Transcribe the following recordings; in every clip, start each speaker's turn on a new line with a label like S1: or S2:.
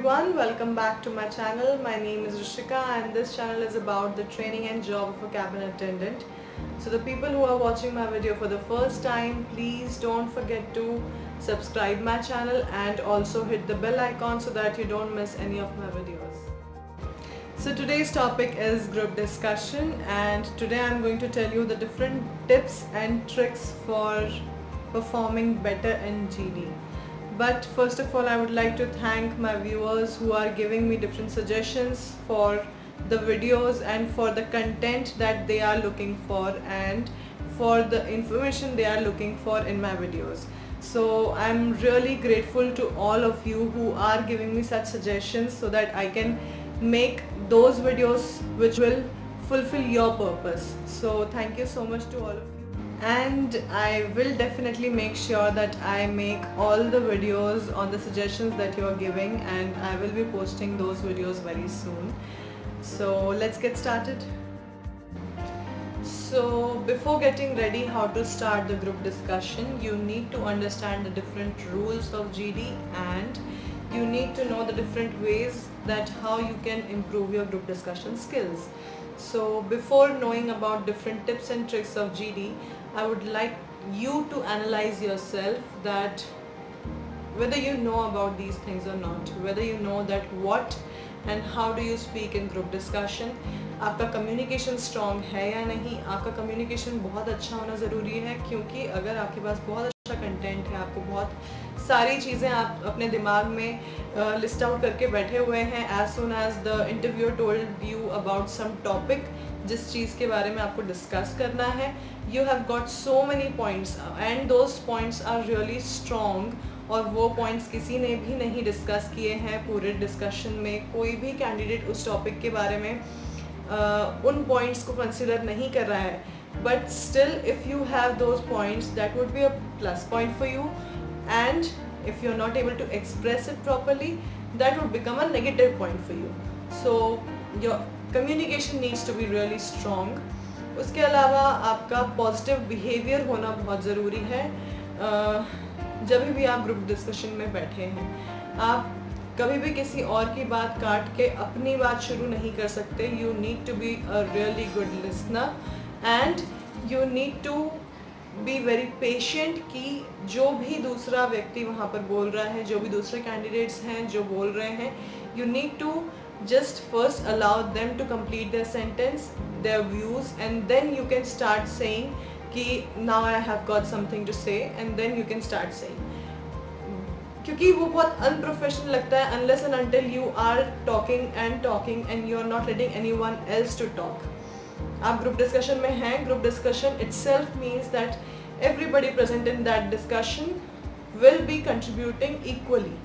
S1: everyone, welcome back to my channel. My name is Rishika and this channel is about the training and job of a cabin attendant. So the people who are watching my video for the first time, please don't forget to subscribe my channel and also hit the bell icon so that you don't miss any of my videos. So today's topic is group discussion, and today I'm going to tell you the different tips and tricks for performing better in GD. But first of all, I would like to thank my viewers who are giving me different suggestions for the videos and for the content that they are looking for and for the information they are looking for in my videos. So I'm really grateful to all of you who are giving me such suggestions so that I can make those videos which will fulfill your purpose. So thank you so much to all of you. And I will definitely make sure that I make all the videos on the suggestions that you are giving, and I will be posting those videos very soon. So let's get started. So before getting ready how to start the group discussion, you need to understand the different rules of GD, and you need to know the different ways that how you can improve your group discussion skills. So before knowing about different tips and tricks of GD, I would like you to analyze yourself, that whether you know about these things or not, whether you know that what and how do you speak in group discussion, आपका communication strong है या नहीं, आपका communication बहुत अच्छा होना ज़रूरी है, क्योंकि अगर आपके पास बहुत अच्छा content है, आपको बहुत सारी चीज़ें आप अपने दिमाग में list out करके बैठे हुए हैं, as soon as the interviewer told you about some topic, जिस चीज़ के बारे में आपको डिस्कस करना है, you have got so many points and those points are really strong, और वो पॉइंट्स किसी ने भी नहीं डिस्कस किए हैं पूरे डिस्कशन में. कोई भी कैंडिडेट उस टॉपिक के बारे में उन पॉइंट्स को कंसिडर नहीं कर रहा है, but still if you have those points that would be a plus point for you, and if you are not able to express it properly that would become a negative point for you. So your communication needs to be really strong. उसके अलावा आपका positive behaviour होना बहुत ज़रूरी है. जब भी आप ग्रुप डिस्कशन में बैठे हैं, आप कभी भी किसी और की बात काट के अपनी बात शुरू नहीं कर सकते. You need to be a really good listener and you need to be very patient कि जो भी दूसरा व्यक्ति वहाँ पर बोल रहा है, जो भी दूसरे कैंडिडेट्स हैं जो बोल रहे हैं, you need to just first allow them to complete their sentence, their views, and then you can start saying कि now I have got something to say, and then you can start saying. क्योंकि वो बहुत unprofessional लगता है unless and until you are talking and you are not letting anyone else to talk. आप group discussion में हैं, group discussion itself means that everybody present in that discussion will be contributing equally,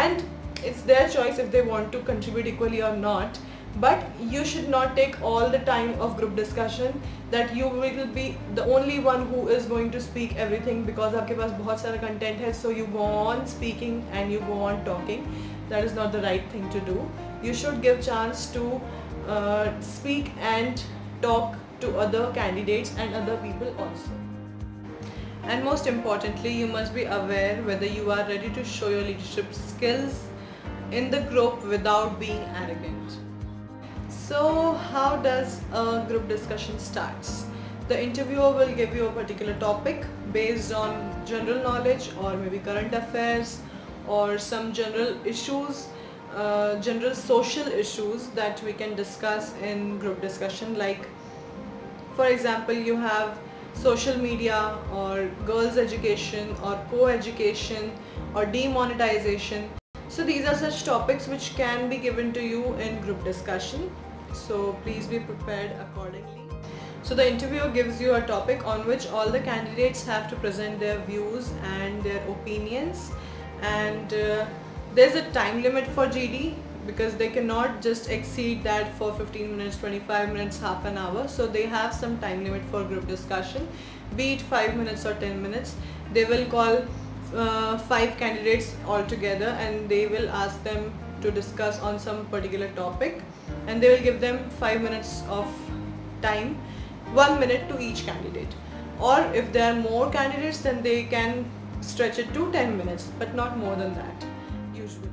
S1: and it's their choice if they want to contribute equally or not. But you should not take all the time of group discussion that you will be the only one who is going to speak everything, because आपके पास बहुत सारा content है, so you go on speaking and you go on talking. That is not the right thing to do. You should give chance to speak and talk to other candidates and other people also. And most importantly, you must be aware whether you are ready to show your leadership skills in the group without being arrogant. So how does a group discussion starts? The interviewer will give you a particular topic based on general knowledge or maybe current affairs or some general issues, general social issues that we can discuss in group discussion. Like for example, you have social media or girls education or co-education or demonetization. So these are such topics which can be given to you in group discussion. So please be prepared accordingly. So the interviewer gives you a topic on which all the candidates have to present their views and their opinions, and there's a time limit for GD because they cannot just exceed that for 15 minutes, 25 minutes, half an hour. So they have some time limit for group discussion, be it 5 minutes or 10 minutes. They will call 5 candidates all together and they will ask them to discuss on some particular topic, and they will give them 5 minutes of time, 1 minute to each candidate. Or if there are more candidates, then they can stretch it to 10 minutes, but not more than that usually.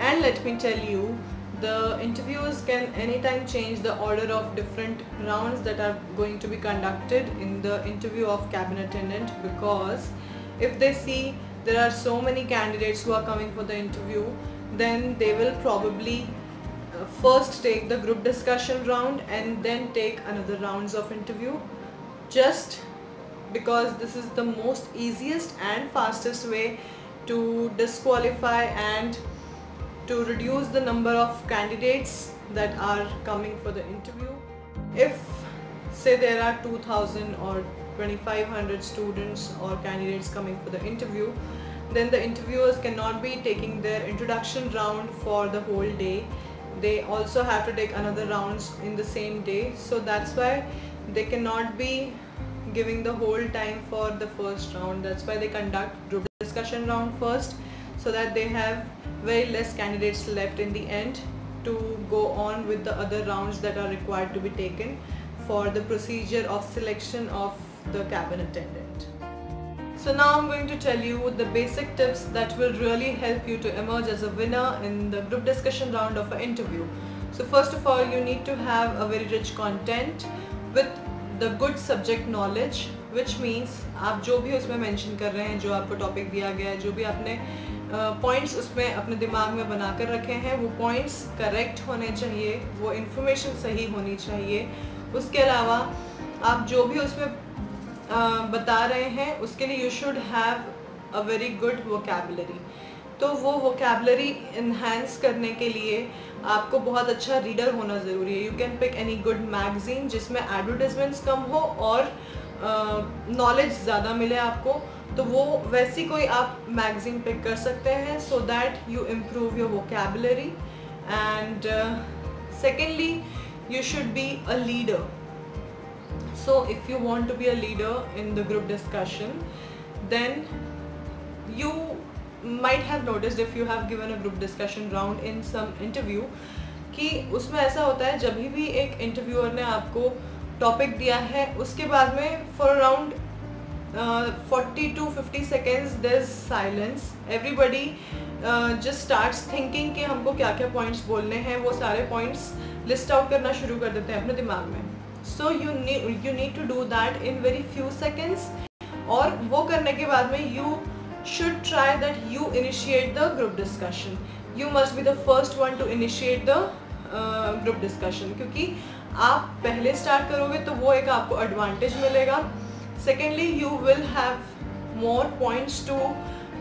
S1: And let me tell you, the interviewers can anytime change the order of different rounds that are going to be conducted in the interview of cabin attendant, because if they see there are so many candidates who are coming for the interview, then they will probably first take the group discussion round and then take another rounds of interview, just because this is the most easiest and fastest way to disqualify and to reduce the number of candidates that are coming for the interview. If say there are 2000 or 2500 students or candidates coming for the interview, then the interviewers cannot be taking their introduction round for the whole day. They also have to take another rounds in the same day, so that's why they cannot be giving the whole time for the first round. That's why they conduct group discussion round first, so that they have very less candidates left in the end to go on with the other rounds that are required to be taken for the procedure of selection of the cabin attendant. So now I'm going to tell you the basic tips that will really help you to emerge as a winner in the group discussion round of an interview. So first of all, you need to have a very rich content with the good subject knowledge, which means आप जो भी उसमें mention कर रहे हैं, जो आपको topic दिया गया है, जो भी आपने पॉइंट्स उसमें अपने दिमाग में बना कर रखे हैं, वो पॉइंट्स करेक्ट होने चाहिए, वो इन्फॉर्मेशन सही होनी चाहिए. उसके अलावा आप जो भी उसमें बता रहे हैं, उसके लिए you should have a very good vocabulary. तो वो वोकैबुलरी इन्हांस करने के लिए आपको बहुत अच्छा रीडर होना ज़रूरी है. You can pick any good magazine जिसमें एडवर्टाइजमेंट्स कम हो और नॉलेज ज़्यादा मिले आपको, तो वो वैसी कोई आप मैगज़ीन पिक कर सकते हैं, so that you improve your vocabulary. And secondly, you should be a leader. So if you want to be a leader in the group discussion, then you might have noticed, if you have given a group discussion round in some interview, कि उसमें ऐसा होता है जब भी एक interviewer ने आपको टॉपिक दिया है, उसके बाद में for around 40 to 50 seconds there's silence. Everybody just starts thinking कि हमको क्या क्या पॉइंट्स बोलने हैं, वो सारे पॉइंट्स लिस्ट आउट करना शुरू कर देते हैं अपने दिमाग में. So you need to do that in very few seconds. और वो करने के बाद में you should try that you initiate the group discussion. You must be the first one to initiate the group discussion, क्योंकि आप पहले स्टार्ट करोगे तो वो एक आपको एडवांटेज मिलेगा. Secondly, you will have more points to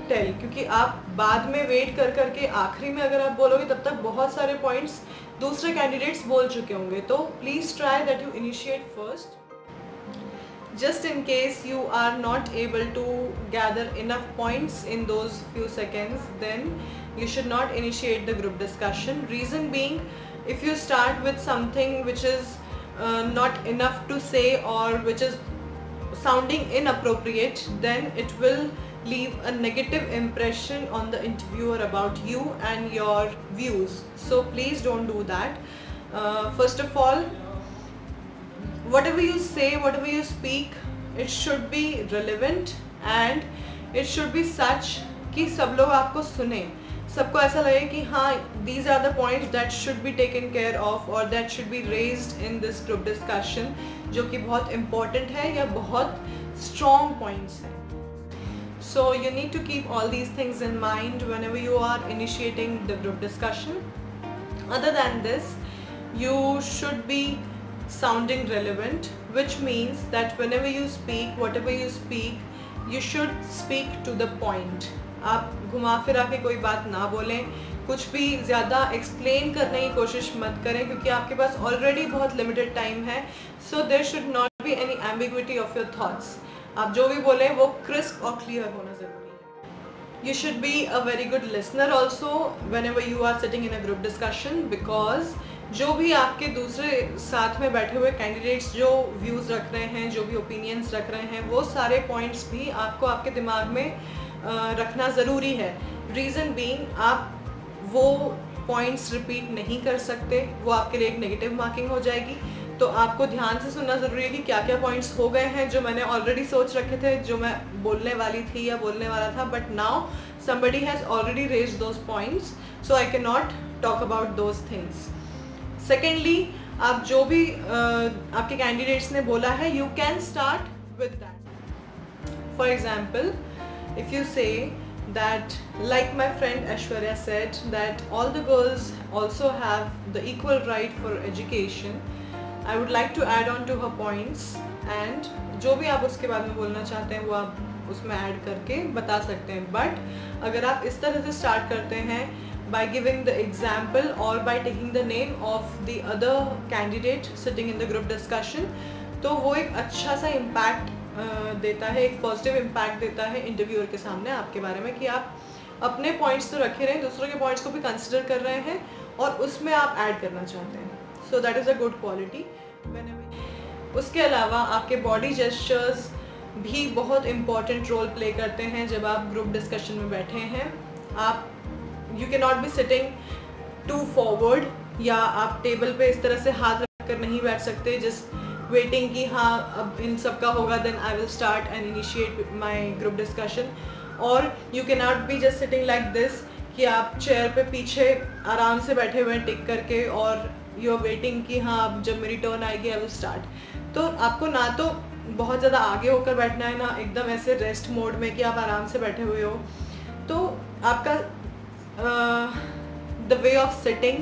S1: tell, क्योंकि आप बाद में वेट कर करके आखिरी में अगर आप बोलोगे तब तक बहुत सारे पॉइंट्स दूसरे कैंडिडेट्स बोल चुके होंगे. तो please try that you initiate first. Just in case you are not able to gather enough points in those few seconds, then you should not initiate the group discussion. Reason being, if you start with something which is not enough to say or which is sounding inappropriate, then it will leave a negative impression on the interviewer about you and your views. So please don't do that. First of all, whatever you say, whatever you speak, it should be relevant and it should be such कि सब लोग आपको सुने, सबको ऐसा लगे कि हाँ, these are the points that should be taken care of or that should be raised in this group discussion, जो कि बहुत important है या बहुत strong points है. So you need to keep all these things in mind whenever you are initiating the group discussion. Other than this, you should be sounding relevant, which means that whenever you speak, whatever you speak, you should speak to the point. आप घुमा फिरा के कोई बात ना बोलें, कुछ भी ज़्यादा एक्सप्लेन करने की कोशिश मत करें, क्योंकि आपके पास ऑलरेडी बहुत लिमिटेड टाइम है. So there should not be any ambiguity of your thoughts. आप जो भी बोलें वो क्रिस्प और क्लियर होना ज़रूरी है. You should be a very good listener also whenever you are sitting in a group discussion, because जो भी आपके दूसरे साथ में बैठे हुए कैंडिडेट्स जो व्यूज़ रख रहे हैं, जो भी ओपिनियंस रख रहे हैं, वो सारे पॉइंट्स भी आपको आपके दिमाग में रखना ज़रूरी है. रीज़न बीइंग, आप वो पॉइंट्स रिपीट नहीं कर सकते, वो आपके लिए एक नेगेटिव मार्किंग हो जाएगी. तो आपको ध्यान से सुनना ज़रूरी है कि क्या क्या पॉइंट्स हो गए हैं जो मैंने ऑलरेडी सोच रखे थे, जो मैं बोलने वाली थी या बोलने वाला था, but now somebody has already raised those points, so I cannot talk about those things. Secondly, आप जो भी आपके कैंडिडेट्स ने बोला है, you can start with that. For example, if you say that, like my friend Aishwarya said, that all the girls also have the equal right for education, I would like to add on to her points, and जो भी आप उसके बाद में बोलना चाहते हैं वो आप उसमें ऐड करके बता सकते हैं. बट अगर आप इस तरह से स्टार्ट करते हैं by giving the example or by taking the name of the other candidate sitting in the group discussion, तो वो एक अच्छा सा इम्पैक्ट देता है, एक पॉजिटिव इम्पैक्ट देता है इंटरव्यूअर के सामने आपके बारे में कि आप अपने पॉइंट्स तो रखे रहे हैं, दूसरों के पॉइंट्स को भी कंसिडर कर रहे हैं और उसमें आप ऐड करना चाहते हैं. So that is a good quality. उसके अलावा आपके बॉडी जेस्चर्स भी बहुत इम्पॉर्टेंट रोल प्ले करते हैं जब आप ग्रुप डिस्कशन में बैठे हैं. आप you can not be sitting too forward, या आप टेबल पे इस तरह से हाथ रख कर नहीं बैठ सकते जस्ट वेटिंग कि हाँ अब इन सब का होगा then I will start and initiate my group discussion. और you can not be just sitting like this कि आप चेयर पे पीछे आराम से बैठे हुए हैं टिक करके और यू आर वेटिंग कि हाँ अब जब मेरी टर्न आएगी आई विल स्टार्ट. तो आपको ना तो बहुत ज़्यादा आगे होकर बैठना है, ना एकदम ऐसे रेस्ट मोड में कि आप आराम से बैठे हुए हो. तो आपका the way of sitting,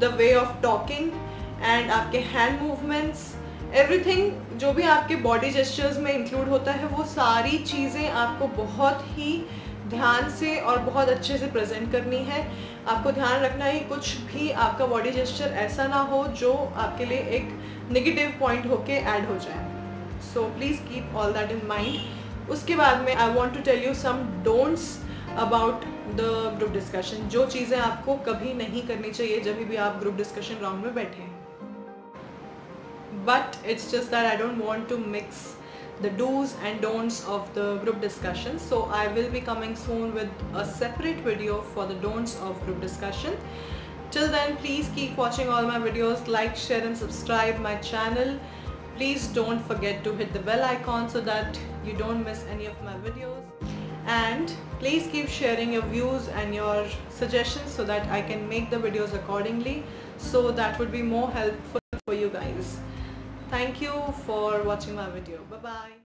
S1: the way of talking and आपके हैंड मूवमेंट्स, एवरीथिंग जो भी आपके बॉडी जेस्चर्स में इंक्लूड होता है, वो सारी चीज़ें आपको बहुत ही ध्यान से और बहुत अच्छे से प्रेजेंट करनी है. आपको ध्यान रखना है कुछ भी आपका बॉडी जेस्चर ऐसा ना हो जो आपके लिए एक नेगेटिव पॉइंट होके ऐड हो जाए. So please keep all that in mind. उसके बाद में I want to tell you some don'ts about the group discussion. जो चीज़ें आपको कभी नहीं करनी चाहिए जब भी आप ग्रुप डिस्कशन राउंड में बैठे हैं. But it's just that I don't want to mix the do's and don'ts of the group discussion, so I will be coming soon with a separate video for the don'ts of group discussion. Till then, please keep watching all my videos, like, share and subscribe my channel. Please don't forget to hit the bell icon so that you don't miss any of my videos, and please keep sharing your views and your suggestions so that I can make the videos accordingly, so that would be more helpful for you guys. Thank you for watching my video. Bye bye.